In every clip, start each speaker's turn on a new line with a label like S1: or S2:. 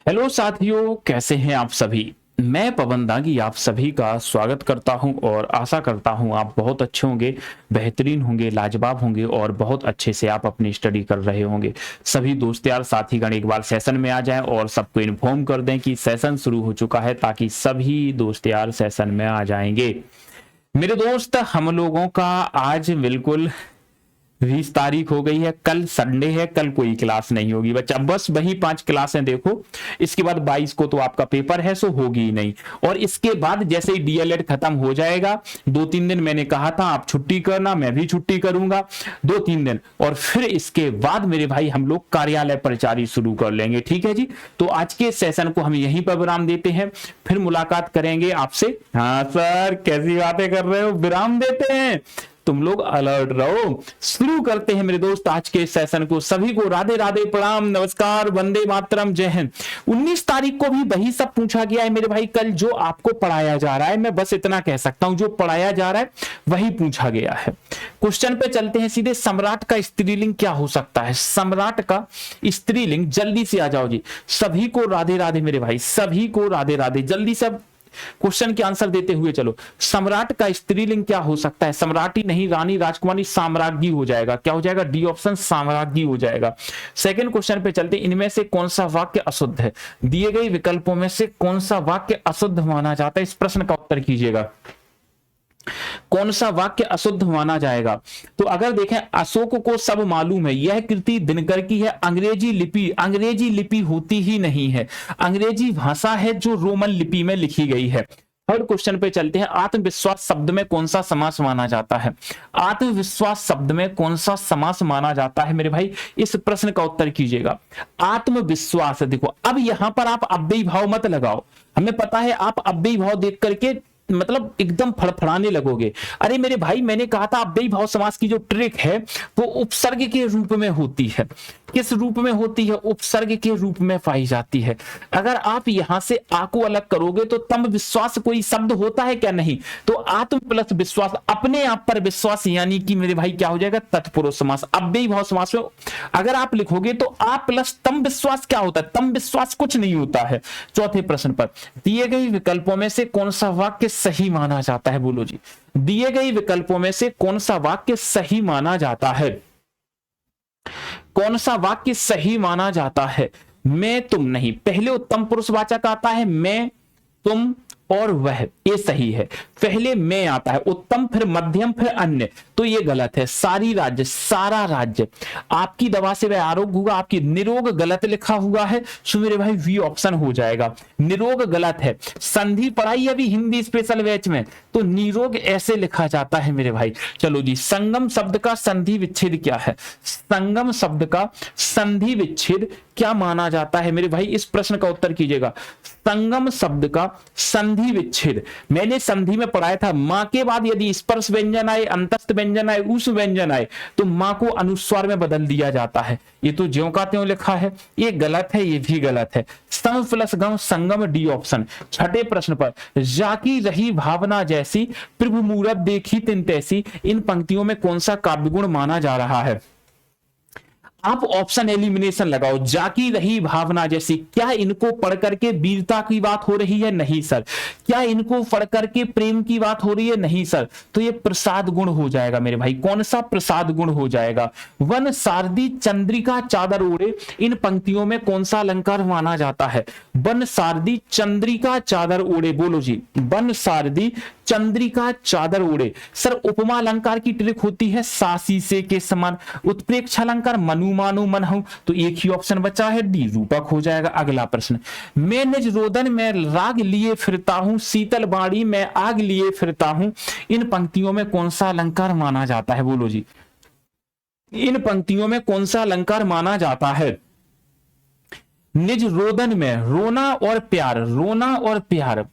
S1: Hello साथियों, कैसे हैं आप सभी। मैं पवन दागी आप सभी का स्वागत करता हूं और आशा करता हूं आप बहुत अच्छे होंगे, बेहतरीन होंगे, लाजवाब होंगे और बहुत अच्छे से आप अपनी स्टडी कर रहे होंगे। सभी दोस्त यार साथीगण एक बार सेशन में आ जाएं और सबको इन्फॉर्म कर दें कि सेशन शुरू हो चुका है, ताकि सभी दोस्त यार सेशन में आ जाएंगे। मेरे दोस्त, हम लोगों का आज बिल्कुल 20 तारीख हो गई है, कल संडे है, कल कोई क्लास नहीं होगी बच्चा, बस वही 5 क्लासें देखो। इसके बाद 22 को तो आपका पेपर है, सो होगी ही नहीं। और इसके बाद जैसे ही डीएलएड खत्म हो जाएगा, 2-3 दिन मैंने कहा था आप छुट्टी करना, मैं भी छुट्टी करूंगा 2-3 दिन, और फिर इसके बाद मेरे भाई हम लोग कार्यालय प्रचारी शुरू कर लेंगे। ठीक है जी, तो आज के सेशन को हम यहीं पर विराम देते हैं, फिर मुलाकात करेंगे आपसे। हाँ सर, कैसी बातें कर रहे हो, विराम देते हैं, तुम लोग अलर्ट रहो। शुरू करते हैं मेरे दोस्त आज के सेशन को। सभी को राधे राधे, प्रणाम, नमस्कार, वंदे मातरम, जय हिंद। 19 तारीख को भी वही सब पूछा गया है मेरे भाई। कल जो आपको पढ़ाया जा रहा है, मैं बस इतना कह सकता हूं, जो पढ़ाया जा रहा है वही पूछा गया है। क्वेश्चन पे चलते हैं सीधे। सम्राट का स्त्रीलिंग क्या हो सकता है? सम्राट का स्त्रीलिंग, जल्दी से आ जाओ जी। सभी को राधे राधे मेरे भाई, सभी को राधे राधे। जल्दी से क्वेश्चन के आंसर देते हुए चलो। सम्राट का स्त्रीलिंग क्या हो सकता है? सम्राटी नहीं, रानी, राजकुमारी, साम्राज्ञी हो जाएगा। क्या हो जाएगा? डी ऑप्शन, साम्राज्ञी हो जाएगा। सेकंड क्वेश्चन पे चलते। इनमें से कौन सा वाक्य अशुद्ध है? दिए गए विकल्पों में से कौन सा वाक्य अशुद्ध माना जाता है? इस प्रश्न का उत्तर कीजिएगा। कौन सा वाक्य अशुद्ध माना जाएगा? तो अगर देखें, अशोक को सब मालूम है, यह कृति दिनकर की है। अंग्रेजी लिपि होती ही नहीं है, अंग्रेजी भाषा है जो रोमन लिपि में लिखी गई है। थर्ड क्वेश्चन पे चलते हैं। आत्मविश्वास शब्द में कौन सा समास माना जाता है? आत्मविश्वास शब्द में कौन सा समास माना जाता है मेरे भाई? इस प्रश्न का उत्तर कीजिएगा। आत्मविश्वास, देखो अब यहां पर आप अव्ययी भाव मत लगाओ, हमें पता है आप अव्ययी भाव देख करके मतलब एकदम फड़फड़ाने लगोगे। अरे मेरे भाई, मैंने कहा था अव्ययी भाव समास की जो ट्रिक है वो उपसर्ग के रूप में होती है। किस रूप में होती है? उपसर्ग के रूप में पाई जाती है। अगर आप यहां से आ को अलग करोगे तो तम विश्वास कोई शब्द होता है क्या? नहीं। तो आत्म प्लस विश्वास, अपने आप पर विश्वास, यानी कि मेरे भाई क्या हो जाएगा? तत्पुरुष समास। अव्ययी भाव समास में अगर आप लिखोगे तो आप प्लस तम विश्वास क्या होता है? तम विश्वास कुछ नहीं होता है। चौथे प्रश्न पर, दिए गए विकल्पों में से कौन सा वाक्य सही माना जाता है? बोलो जी, दिए गए विकल्पों में से कौन सा वाक्य सही माना जाता है? कौन सा वाक्य सही माना जाता है? मैं, तुम नहीं। पहले उत्तम पुरुषवाचक आता है, मैं, तुम और वह, ये सही है। पहले मैं आता है, उत्तम, फिर मध्यम, फिर अन्य, तो ये गलत है। सारी राज्य, सारा राज्य, आपकी दवा से वह आरोग्य होगा। आपकी निरोग गलत लिखा हुआ है, सो मेरे भाई वी ऑप्शन हो जाएगा। निरोग गलत है। संधि पढ़ाई अभी हिंदी स्पेशल बैच में, तो निरोग ऐसे लिखा जाता है मेरे भाई। चलो जी, संगम शब्द का संधि विच्छेद क्या है? संगम शब्द का संधि विच्छेद क्या माना जाता है मेरे भाई? इस प्रश्न का उत्तर कीजिएगा। संगम शब्द का संधि विच्छेद, मैंने संधि में पढ़ाया था, मां के बाद यदि स्पर्श व्यंजन आए, अंतस्थ व्यंजन आए, उस व्यंजन आए, तो मां को अनुस्वार में बदल दिया जाता है। ये तो ज्यों का त्यों लिखा है, ये गलत है, ये भी गलत है। सम प्लस गम, संगम, डी ऑप्शन। छठे प्रश्न पर, जाकी रही भावना जैसी, प्रभु मूरत देखी तिन तैसी, इन पंक्तियों में कौन सा काव्य गुण माना जा रहा है? आप ऑप्शन एलिमिनेशन लगाओ। जाकी रही भावना जैसी, क्या इनको पढ़ करके वीरता की बात हो रही है? नहीं सर। क्या इनको पढ़ करके प्रेम की बात हो रही है? नहीं सर। तो ये प्रसाद गुण हो जाएगा मेरे भाई। कौन सा प्रसाद गुण हो जाएगा? वन सारदी चंद्रिका चादर ओढ़े, इन पंक्तियों में कौन सा अलंकार माना जाता है? वन सारदी चंद्रिका चादर ओढ़े, बोलो जी, वन सारदी चंद्रिका चादर ओढ़े। सर उपमा अलंकार की ट्रिक होती है सासी से के समान। उत्प्रेक्ष अलंकार मनु मानो मन हूं, तो एक ही ऑप्शन बचा है, डी रूपक हो जाएगा। अगला प्रश्न, मैं निज रोदन में राग लिए फिरता हूं, शीतल बाड़ी में आग लिए फिरता हूं, इन पंक्तियों में कौन सा अलंकार माना जाता है? बोलो जी, इन पंक्तियों में कौन सा अलंकार माना जाता है? निज रोदन में, रोना और प्यार, रोना और प्यार।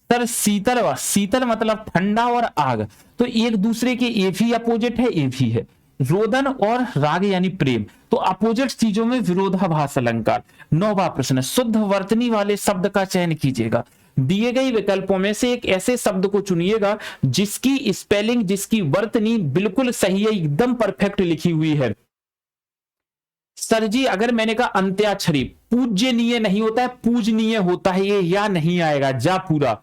S1: सर शीतल, शीतल मतलब ठंडा और आग, तो एक दूसरे के ये भी अपोजिट है, ये भी है। रोदन और राग यानी प्रेम, तो अपोजिट चीजों में विरोधाभास अलंकार। 9वां प्रश्न, शुद्ध वर्तनी वाले शब्द का चयन कीजिएगा। दिए गए विकल्पों में से एक ऐसे शब्द को चुनिएगा जिसकी स्पेलिंग, जिसकी वर्तनी बिल्कुल सही है, एकदम परफेक्ट लिखी हुई है। सर जी, अगर मैंने कहा अंत्याक्षरी, पूज्यनीय नहीं होता है, पूजनीय होता है, ये या नहीं आएगा, जा पूरा।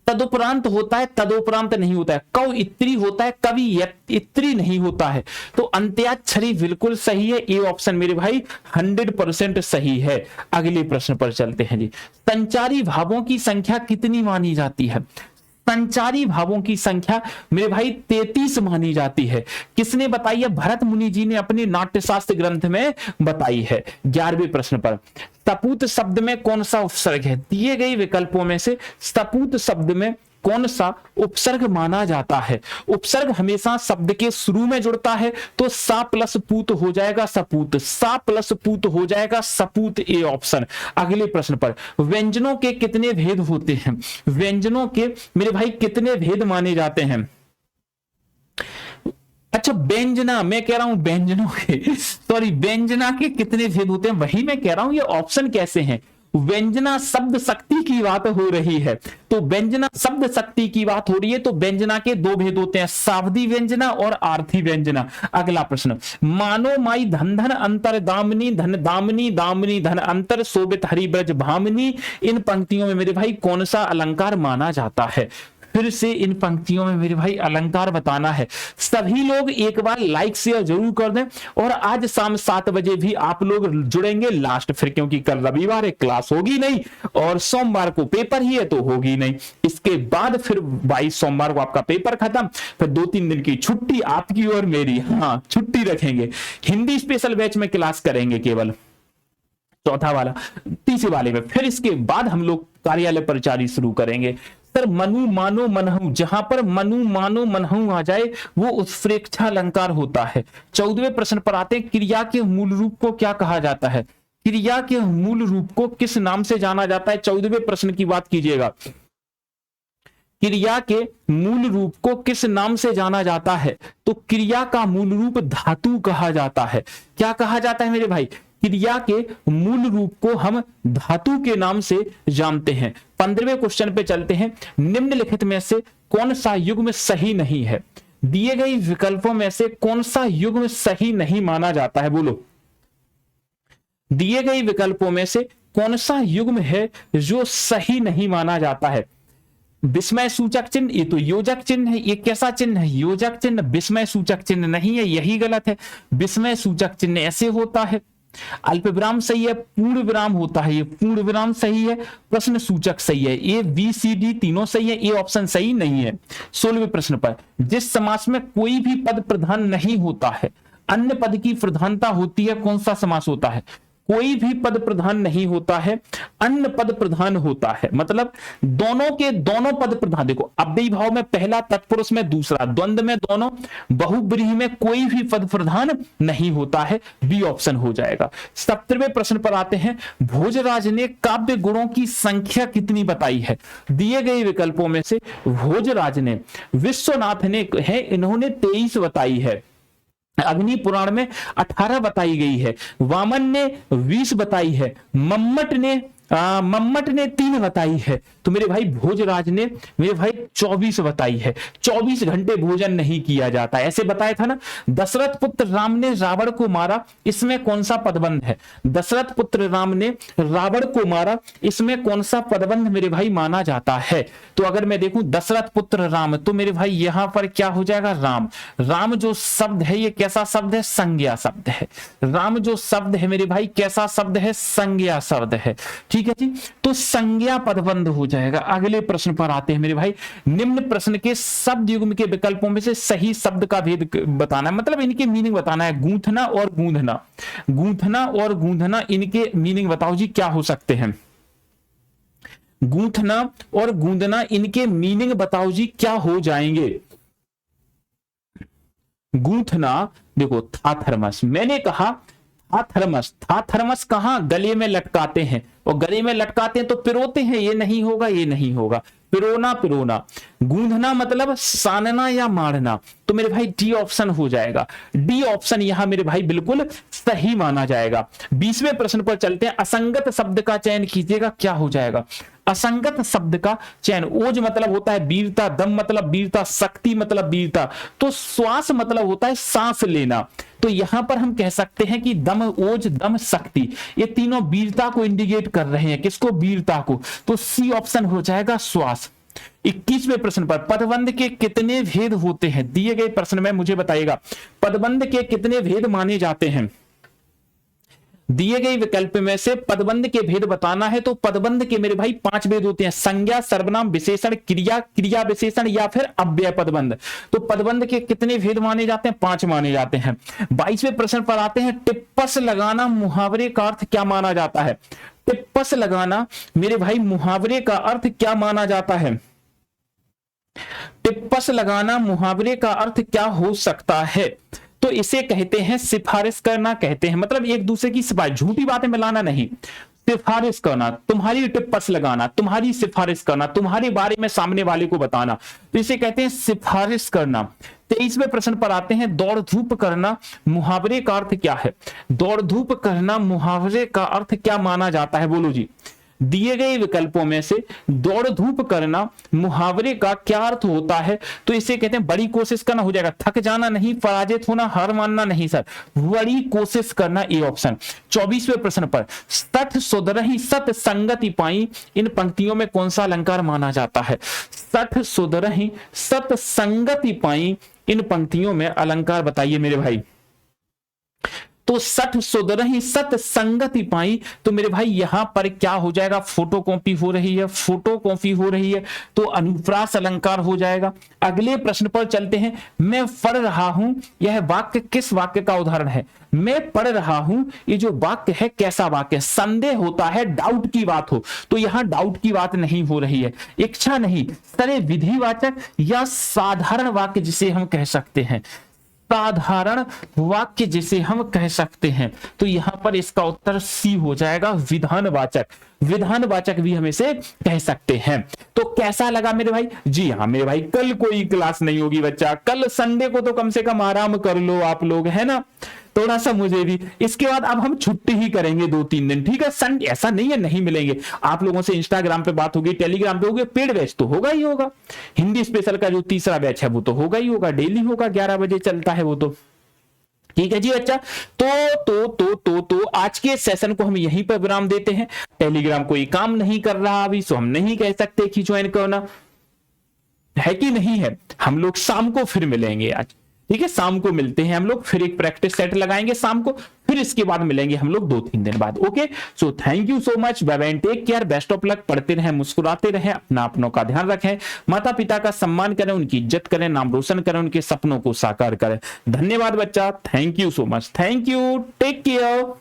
S1: तदुपरांत होता है, तदुपरांत नहीं होता है। कव इत्री होता है, कवि इत्री नहीं होता है। तो अंत्याक्षरी बिल्कुल सही है, ए ऑप्शन मेरे भाई 100% सही है। अगले प्रश्न पर चलते हैं जी। संचारी भावों की संख्या कितनी मानी जाती है? संचारी भावों की संख्या मेरे भाई 33 मानी जाती है। किसने बताई है? भरत मुनि जी ने अपने नाट्यशास्त्र ग्रंथ में बताई है। 11वें प्रश्न पर, सपूत शब्द में कौन सा उपसर्ग है? दिए गए विकल्पों में से सपूत शब्द में कौन सा उपसर्ग माना जाता है? उपसर्ग हमेशा शब्द के शुरू में जुड़ता है, तो सा प्लस पूत हो जाएगा सपूत, सा प्लस पूत हो जाएगा सपूत, ए ऑप्शन। अगले प्रश्न पर, व्यंजनों के कितने भेद होते हैं? व्यंजनों के मेरे भाई कितने भेद माने जाते हैं? अच्छा, व्यंजना, मैं कह रहा हूं व्यंजनों के, सॉरी, व्यंजना के कितने भेद होते हैं, वही मैं कह रहा हूं, ये ऑप्शन कैसे हैं? व्यंजना शब्द शक्ति की बात हो रही है, तो व्यंजना शब्द शक्ति की बात हो रही है, तो व्यंजना के दो भेद होते हैं, सावधी व्यंजना और आर्थी व्यंजना। अगला प्रश्न, मानो माई धन धन अंतर दामनी धन दामनी दामनी धन अंतर शोभित हरिब्रज भामिनी, इन पंक्तियों में मेरे भाई कौन सा अलंकार माना जाता है? फिर से इन पंक्तियों में मेरे भाई अलंकार बताना है। सभी लोग एक बार लाइक शेयर जरूर कर दें, और आज शाम 7 बजे भी आप लोग जुड़ेंगे लास्ट, फिर क्योंकि कल रविवार है, क्लास होगी नहीं, और सोमवार को पेपर ही है तो होगी नहीं। इसके बाद फिर 22 सोमवार को आपका पेपर खत्म, फिर 2-3 दिन की छुट्टी आपकी और मेरी, हाँ छुट्टी रखेंगे। हिंदी स्पेशल बैच में क्लास करेंगे केवल, चौथा वाला, तीसरे वाले में, फिर इसके बाद हम लोग कार्यालय परिचारी शुरू करेंगे। सर मनु मानो मनहु, जहां पर मनु मानो मनहु आ जाए वो उत्प्रेक्षा अलंकार होता है। 14वें प्रश्न पर आते हैं, क्रिया के मूल रूप को क्या कहा जाता है? क्रिया के मूल रूप को किस नाम से जाना जाता है? 14वें प्रश्न की बात कीजिएगा। क्रिया के मूल रूप को किस नाम से जाना जाता है? तो क्रिया का मूल रूप धातु कहा जाता है। क्या कहा जाता है मेरे भाई? क्रिया के मूल रूप को हम धातु के नाम से जानते हैं। 15वें क्वेश्चन पे चलते हैं, निम्नलिखित में से कौन सा युग्म सही नहीं है? दिए गए विकल्पों में से कौन सा युग्म सही नहीं माना जाता है? बोलो, दिए गए विकल्पों में से कौन सा युग्म है जो सही नहीं माना जाता है? विस्मय सूचक चिन्ह, ये तो योजक चिन्ह है। ये कैसा चिन्ह है? योजक चिन्ह। विस्मय सूचक चिन्ह नहीं है, यही गलत है। विस्मय सूचक चिन्ह ऐसे होता है। अल्प विराम सही है, पूर्ण विराम होता है, ये पूर्ण विराम सही है, प्रश्न सूचक सही है, ए बी सी डी तीनों सही है, ये ऑप्शन सही नहीं है। 16वें प्रश्न पर, जिस समास में कोई भी पद प्रधान नहीं होता है, अन्य पद की प्रधानता होती है, कौन सा समास होता है? कोई भी पद प्रधान नहीं होता है, अन्य पद प्रधान होता है, मतलब दोनों के दोनों पद प्रधान। देखो, अव्ययी भाव में पहला, तत्पुरुष में दूसरा, द्वंद्व में दोनों, बहुब्रीहि में कोई भी पद प्रधान नहीं होता है, बी ऑप्शन हो जाएगा। 17वें प्रश्न पर आते हैं, भोजराज ने काव्य गुणों की संख्या कितनी बताई है? दिए गए विकल्पों में से भोजराज ने, विश्वनाथ ने है, इन्होंने 23 बताई है, अग्नि पुराण में 18 बताई गई है, वामन ने 20 बताई है, मम्मट ने 3 बताई है, तो मेरे भाई भोजराज ने मेरे भाई 24 बताई है। 24 घंटे भोजन नहीं किया जाता, ऐसे बताया था ना। दशरथ पुत्र राम ने रावण को मारा, इसमें कौन सा पदबंध है? दशरथ पुत्र राम ने रावण को मारा, इसमें कौन सा पदबंध मेरे भाई माना जाता है? तो अगर मैं देखूं दशरथ पुत्र राम, तो मेरे भाई यहां पर क्या हो जाएगा? राम। राम जो शब्द है ये कैसा शब्द है? संज्ञा शब्द है। राम जो शब्द है मेरे भाई कैसा शब्द है? संज्ञा शब्द है। ठीक है जी, तो संज्ञा पदबंध हो जाएगा। अगले प्रश्न पर आते हैं मेरे भाई, निम्न प्रश्न के शब्द युग्म के विकल्पों में से सही शब्द का भेद बताना है, मतलब इनके मीनिंग बताना है। गूंथना और गूंधना, गूंथना और गूंधना, इनके मीनिंग बताओ जी क्या हो सकते हैं? गूंथना और गूंधना, इनके मीनिंग बताओ जी क्या हो जाएंगे? गूंथना, देखो था थर्मस, मैंने कहा था थर्मस, था थर्मस कहां? गले में लटकाते हैं, और गले में लटकाते हैं तो पिरोते हैं, ये नहीं होगा, ये नहीं होगा। पिरोना, पिरोना। गूंधना मतलब सानना या मारना, तो मेरे भाई डी ऑप्शन हो जाएगा। डी ऑप्शन यहां मेरे भाई बिल्कुल सही माना जाएगा। 20वें प्रश्न पर चलते हैं, असंगत शब्द का चयन कीजिएगा, क्या हो जाएगा? असंगत शब्द का चयन। ओज मतलब होता है वीरता, दम मतलब वीरता, शक्ति मतलब वीरता, तो श्वास मतलब होता है सांस लेना। तो यहां पर हम कह सकते हैं कि दम, ओज, दम, शक्ति, ये तीनों वीरता को इंडिकेट कर रहे हैं। किसको? वीरता को। तो सी ऑप्शन हो जाएगा श्वास। 21वें प्रश्न पर पदबंध के कितने भेद होते हैं? दिए गए प्रश्न में मुझे बताइएगा पदबंध के कितने भेद माने जाते हैं? दिए गए विकल्प में से पदबंध के भेद बताना है तो पदबंध के मेरे भाई 5 भेद होते हैं, संज्ञा, सर्वनाम, विशेषण, क्रिया, क्रिया विशेषण या फिर अव्यय पदबंध। तो पदबंध के कितने भेद माने जाते हैं? 5 माने जाते हैं। 22वें प्रश्न पर आते हैं, टिप्पस लगाना मुहावरे का अर्थ क्या माना जाता है? टिप्पस लगाना मेरे भाई मुहावरे का अर्थ क्या माना जाता है? टिप्पस लगाना मुहावरे का अर्थ क्या हो सकता है? तो इसे कहते हैं सिफारिश करना कहते हैं, मतलब एक दूसरे की सिफारिश, झूठी बातें मिलाना नहीं, सिफारिश करना, तुम्हारी टिप्पस लगाना, तुम्हारी सिफारिश करना, तुम्हारे बारे में सामने वाले को बताना, तो इसे कहते हैं सिफारिश करना। 23वें प्रश्न पर आते हैं, दौड़ धूप करना मुहावरे का अर्थ क्या है? दौड़ धूप करना मुहावरे का अर्थ क्या माना जाता है? बोलो जी। दिए गए विकल्पों में से दौड़ धूप करना मुहावरे का क्या अर्थ होता है? तो इसे कहते हैं बड़ी कोशिश करना हो जाएगा, थक जाना नहीं, पराजित होना, हार मानना नहीं सर, बड़ी कोशिश करना, ए ऑप्शन। 24वें प्रश्न पर सठ सुधरहि सत संगति पाई, इन पंक्तियों में कौन सा अलंकार माना जाता है? सठ सुधरहि सत संगति पाई, इन पंक्तियों में अलंकार बताइए मेरे भाई। तो सठ सुधरहि सत संगति पाई, तो मेरे भाई यहां पर क्या हो जाएगा? फोटोकॉपी हो रही है, फोटोकॉपी हो रही है, तो अनुप्रास अलंकार हो जाएगा। अगले प्रश्न पर चलते हैं, मैं पढ़ रहा हूं, यह वाक्य किस वाक्य का उदाहरण है? मैं पढ़ रहा हूं, ये जो वाक्य है कैसा वाक्य? संदेह होता है, डाउट की बात हो, तो यहां डाउट की बात नहीं हो रही है, इच्छा नहीं, सरे विधिवाचक या साधारण वाक्य जिसे हम कह सकते हैं, साधारण वाक्य जिसे हम कह सकते हैं। तो यहां पर इसका उत्तर सी हो जाएगा, विधानवाचक। विधानवाचक भी हम इसे कह सकते हैं। तो कैसा लगा मेरे भाई? जी हाँ मेरे भाई, कल कोई क्लास नहीं होगी बच्चा, कल संडे को तो कम से कम आराम कर लो आप लोग, है ना, थोड़ा सा मुझे भी। इसके बाद अब हम छुट्टी ही करेंगे 2-3 दिन, ठीक है। संडे ऐसा नहीं है नहीं मिलेंगे आप लोगों से, इंस्टाग्राम पे बात होगी, टेलीग्राम पे होगी, पेड बैच तो होगा ही होगा, हिंदी स्पेशल का जो तीसरा बैच है वो तो होगा ही होगा, डेली होगा, 11 बजे चलता है वो तो, ठीक है जी बच्चा। तो आज के सेशन को हम यहीं पर विराम देते हैं। टेलीग्राम कोई काम नहीं कर रहा अभी, सो हम नहीं कह सकते कि ज्वाइन करना है कि नहीं है। हम लोग शाम को फिर मिलेंगे आज, ठीक है, शाम को मिलते हैं हम लोग, फिर एक प्रैक्टिस सेट लगाएंगे शाम को, फिर इसके बाद मिलेंगे हम लोग 2-3 दिन बाद। Okay, so thank you so much, bye bye, take care, best of luck. पढ़ते रहें, मुस्कुराते रहें, अपनों का ध्यान रखें, माता पिता का सम्मान करें, उनकी इज्जत करें, नाम रोशन करें, उनके सपनों को साकार करें। धन्यवाद बच्चा, thank you so much, thank you, take care.